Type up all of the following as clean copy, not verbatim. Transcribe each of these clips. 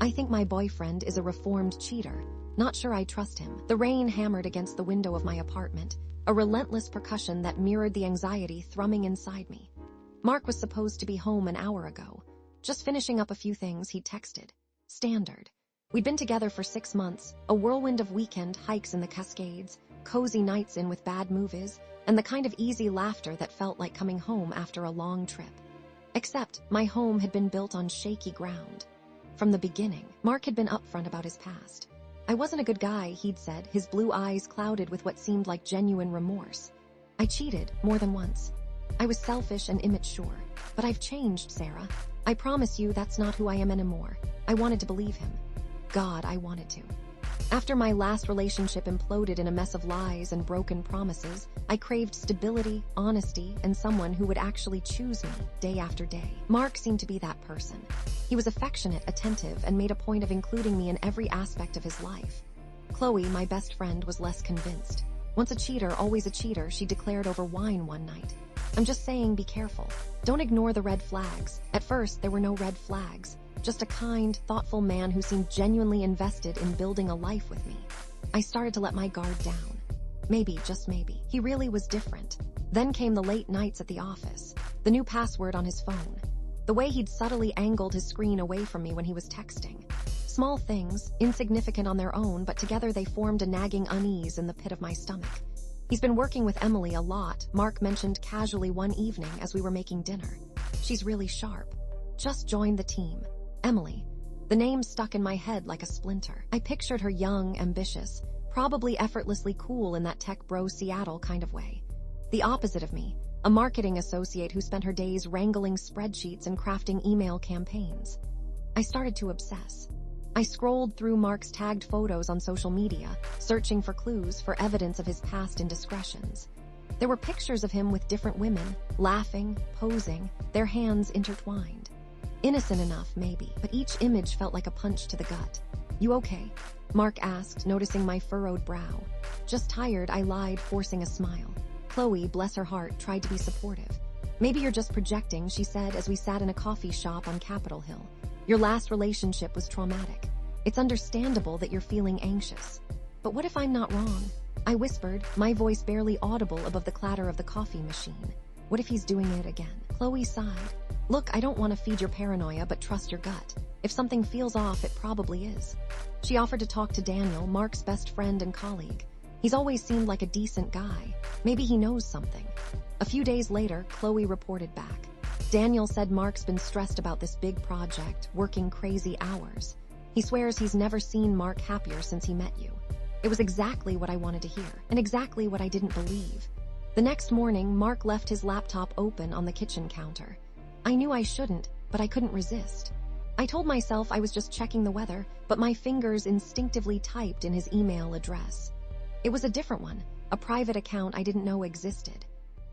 I think my boyfriend is a reformed cheater. Not sure I trust him. The rain hammered against the window of my apartment, a relentless percussion that mirrored the anxiety thrumming inside me. Mark was supposed to be home an hour ago. Just finishing up a few things, he texted. Standard. We'd been together for 6 months, a whirlwind of weekend hikes in the Cascades, cozy nights in with bad movies, and the kind of easy laughter that felt like coming home after a long trip. Except my home had been built on shaky ground. From the beginning, Mark had been upfront about his past. I wasn't a good guy, he'd said, his blue eyes clouded with what seemed like genuine remorse. I cheated more than once. I was selfish and immature, but I've changed, Sarah. I promise you that's not who I am anymore. I wanted to believe him. God, I wanted to. After my last relationship imploded in a mess of lies and broken promises, I craved stability, honesty, and someone who would actually choose me day after day. Mark seemed to be that person. He was affectionate, attentive, and made a point of including me in every aspect of his life. Chloe, my best friend, was less convinced. Once a cheater, always a cheater, she declared over wine one night. I'm just saying, be careful. Don't ignore the red flags. At first, there were no red flags. Just a kind, thoughtful man who seemed genuinely invested in building a life with me. I started to let my guard down. Maybe, just maybe, he really was different. Then came the late nights at the office, the new password on his phone, the way he'd subtly angled his screen away from me when he was texting. Small things, insignificant on their own, but together they formed a nagging unease in the pit of my stomach. He's been working with Emily a lot, Mark mentioned casually one evening as we were making dinner. She's really sharp. Just joined the team. Emily. The name stuck in my head like a splinter. I pictured her young, ambitious, probably effortlessly cool in that tech bro Seattle kind of way. The opposite of me, a marketing associate who spent her days wrangling spreadsheets and crafting email campaigns. I started to obsess. I scrolled through Mark's tagged photos on social media, searching for clues for evidence of his past indiscretions. There were pictures of him with different women, laughing, posing, their hands intertwined. Innocent enough, maybe, but each image felt like a punch to the gut. You okay? Mark asked, noticing my furrowed brow. Just tired, I lied, forcing a smile. Chloe, bless her heart, tried to be supportive. Maybe you're just projecting, she said as we sat in a coffee shop on Capitol Hill. Your last relationship was traumatic. It's understandable that you're feeling anxious. But what if I'm not wrong? I whispered, my voice barely audible above the clatter of the coffee machine. What if he's doing it again? Chloe sighed. Look, I don't want to feed your paranoia, but trust your gut. If something feels off, it probably is. She offered to talk to Daniel, Mark's best friend and colleague. He's always seemed like a decent guy. Maybe he knows something. A few days later, Chloe reported back. Daniel said Mark's been stressed about this big project, working crazy hours. He swears he's never seen Mark happier since he met you. It was exactly what I wanted to hear, and exactly what I didn't believe. The next morning, Mark left his laptop open on the kitchen counter. I knew I shouldn't, but I couldn't resist. I told myself I was just checking the weather, but my fingers instinctively typed in his email address. It was a different one, a private account I didn't know existed.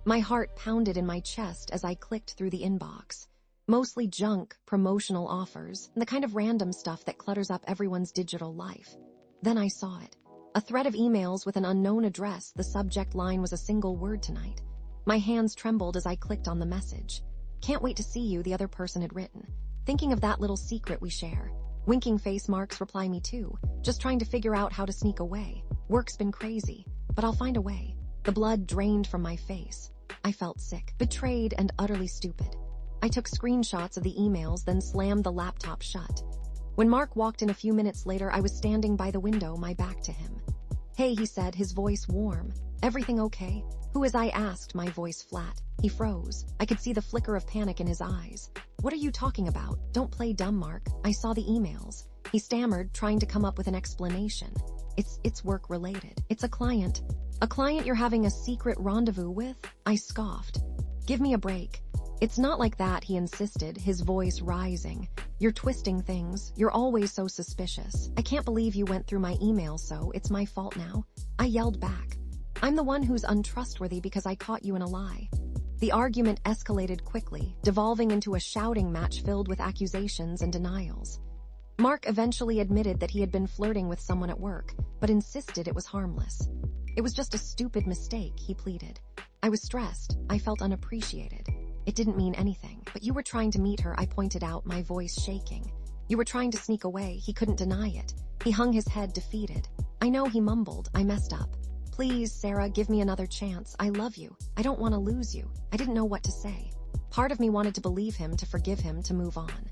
My heart pounded in my chest as I clicked through the inbox. Mostly junk, promotional offers, the kind of random stuff that clutters up everyone's digital life. Then I saw it. A thread of emails with an unknown address, the subject line was a single word tonight. My hands trembled as I clicked on the message. Can't wait to see you, the other person had written. Thinking of that little secret we share. Winking face Marks reply me too. Just trying to figure out how to sneak away. Work's been crazy, but I'll find a way. The blood drained from my face. I felt sick, betrayed, and utterly stupid. I took screenshots of the emails, then slammed the laptop shut. When Mark walked in a few minutes later, I was standing by the window, my back to him. Hey, he said, his voice warm. Everything okay? Who is I asked, my voice flat. He froze. I could see the flicker of panic in his eyes. What are you talking about? Don't play dumb, Mark. I saw the emails. He stammered, trying to come up with an explanation. It's work related. It's a client. A client you're having a secret rendezvous with? I scoffed. Give me a break. It's not like that, he insisted, his voice rising. You're twisting things. You're always so suspicious. I can't believe you went through my email, so it's my fault now. I yelled back. I'm the one who's untrustworthy because I caught you in a lie. The argument escalated quickly, devolving into a shouting match filled with accusations and denials. Mark eventually admitted that he had been flirting with someone at work, but insisted it was harmless. It was just a stupid mistake, he pleaded. I was stressed. I felt unappreciated. It didn't mean anything, but you were trying to meet her, I pointed out, my voice shaking. You were trying to sneak away, he couldn't deny it. He hung his head defeated. I know, he mumbled. I messed up. Please, Sarah, give me another chance. I love you. I don't want to lose you. I didn't know what to say. Part of me wanted to believe him, to forgive him, to move on.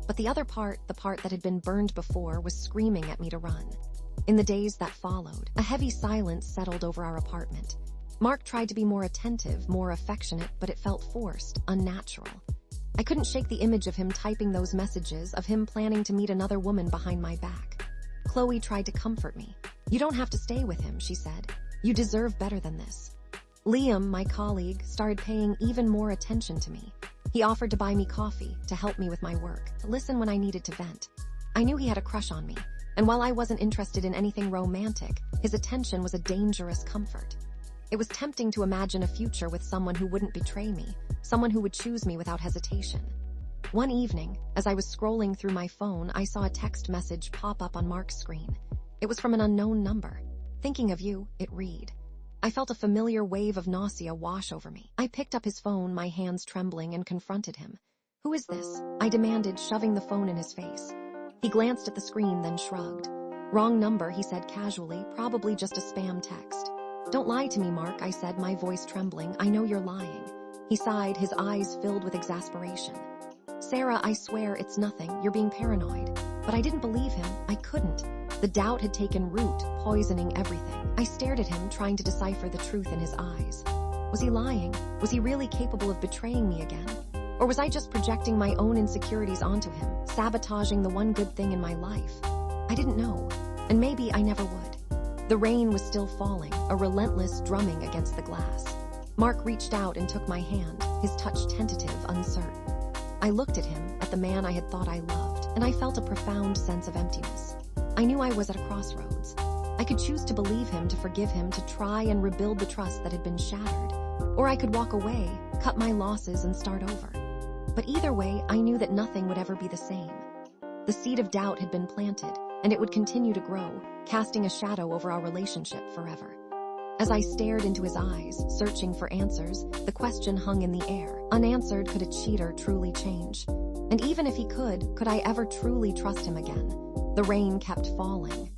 But the other part, the part that had been burned before, was screaming at me to run. In the days that followed, a heavy silence settled over our apartment. Mark tried to be more attentive, more affectionate, but it felt forced, unnatural. I couldn't shake the image of him typing those messages, of him planning to meet another woman behind my back. Chloe tried to comfort me. You don't have to stay with him, she said. You deserve better than this. Liam, my colleague, started paying even more attention to me. He offered to buy me coffee, to help me with my work, to listen when I needed to vent. I knew he had a crush on me, and while I wasn't interested in anything romantic, his attention was a dangerous comfort. It was tempting to imagine a future with someone who wouldn't betray me, someone who would choose me without hesitation. One evening, as I was scrolling through my phone, I saw a text message pop up on Mark's screen. It was from an unknown number. Thinking of you, it read. I felt a familiar wave of nausea wash over me. I picked up his phone, my hands trembling, and confronted him. Who is this? I demanded, shoving the phone in his face. He glanced at the screen, then shrugged. Wrong number, he said casually, probably just a spam text. Don't lie to me, Mark, I said, my voice trembling. I know you're lying. He sighed, his eyes filled with exasperation. Sarah, I swear it's nothing. You're being paranoid. But I didn't believe him. I couldn't. The doubt had taken root, poisoning everything. I stared at him, trying to decipher the truth in his eyes. Was he lying? Was he really capable of betraying me again? Or was I just projecting my own insecurities onto him, sabotaging the one good thing in my life? I didn't know, and maybe I never would. The rain was still falling, a relentless drumming against the glass. Mark reached out and took my hand, his touch tentative, uncertain. I looked at him, at the man I had thought I loved, and I felt a profound sense of emptiness. I knew I was at a crossroads. I could choose to believe him, to forgive him, to try and rebuild the trust that had been shattered. Or I could walk away, cut my losses, and start over. But either way, I knew that nothing would ever be the same. The seed of doubt had been planted, and it would continue to grow, casting a shadow over our relationship forever. As I stared into his eyes, searching for answers, the question hung in the air. Unanswered, could a cheater truly change? And even if he could I ever truly trust him again? The rain kept falling.